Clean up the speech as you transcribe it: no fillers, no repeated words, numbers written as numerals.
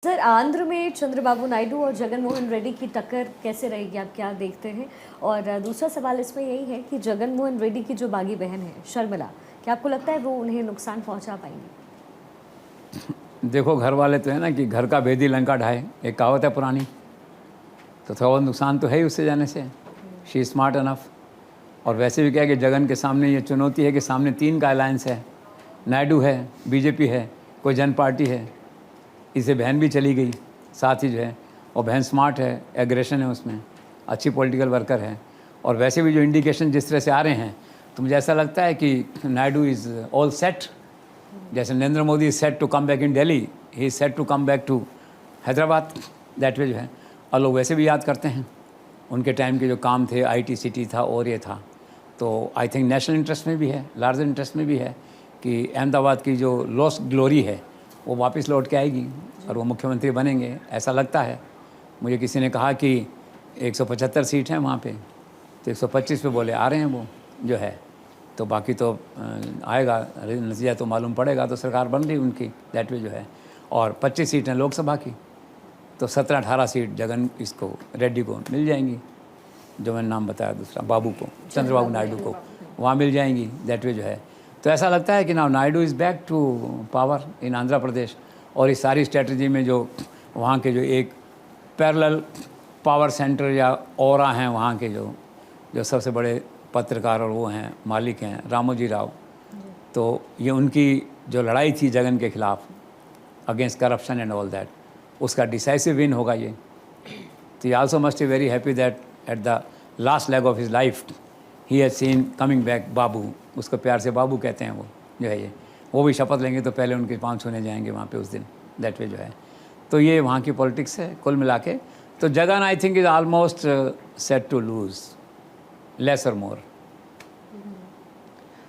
Sir, Andhra में चंद्रबाबू नायडू और जगन मोहन रेड्डी की टक्कर कैसे रहेगी, आप क्या देखते हैं? और दूसरा सवाल इसमें यही है कि जगन मोहन रेड्डी की जो बागी बहन है शर्मिला, क्या आपको लगता है वो उन्हें नुकसान पहुंचा पाएंगी? देखो, घर वाले तो है ना कि घर का भेदी लंका ढाए, एक कहावत है पुरानी। तो थोड़ा बहुत नुकसान तो है ही उससे जाने से। She is smart enough. और वैसे भी क्या है कि जगन के सामने ये चुनौती है कि सामने 3 का अलायंस है। नायडू है, बीजेपी है, कोई जन पार्टी है। इसे बहन भी चली गई साथ ही जो है, और बहन स्मार्ट है, एग्रेशन है उसमें, अच्छी पॉलिटिकल वर्कर है। और वैसे भी जो इंडिकेशन जिस तरह से आ रहे हैं, तो मुझे ऐसा लगता है कि नायडू इज़ ऑल सेट। जैसे Narendra Modi is set to come back in Delhi, he is set to come back to Hyderabad, that way जो है। और लोग वैसे भी याद करते हैं उनके टाइम के जो काम थे, ITCT था और ये था। तो आई थिंक नेशनल इंटरेस्ट में भी है, लार्जर इंटरेस्ट में भी है कि अहमदाबाद की जो लॉस्ट ग्लोरी है वो वापस लौट के आएगी और वो मुख्यमंत्री बनेंगे, ऐसा लगता है मुझे। किसी ने कहा कि 175 सीट हैं वहाँ पे, तो 125 पे बोले आ रहे हैं वो जो है। तो बाकी तो आएगा नतीजा तो मालूम पड़ेगा। तो सरकार बन रही उनकी, दैट वे जो है। और 25 सीटें लोकसभा की, तो 17-18 सीट जगन इसको रेड्डी को मिल जाएंगी, जो मैंने नाम बताया दूसरा बाबू को, चंद्रबाबू नायडू को, वहाँ मिल जाएंगी, दैट वे जो है। तो ऐसा लगता है कि now Naidu is back to power in Andhra Pradesh. और इस सारी स्ट्रेटजी में जो वहाँ के जो एक पैरेलल पावर सेंटर या औरा हैं वहाँ के जो सबसे बड़े पत्रकार और वो हैं, मालिक हैं, रामोजी राव। तो ये उनकी जो लड़ाई थी जगन के खिलाफ, against corruption and all that, उसका डिसाइसिव विन होगा ये। तो he also must be very happy that at the last leg of his life he has seen coming back Babu. उसको प्यार से बाबू कहते हैं वो जो है ये। वो भी शपथ लेंगे तो पहले उनके पाँव छूने जाएंगे वहाँ पे उस दिन, दैट वे जो है। तो ये वहाँ की पॉलिटिक्स है कुल मिला के। तो Jagan I think is almost set to lose, less और मोर।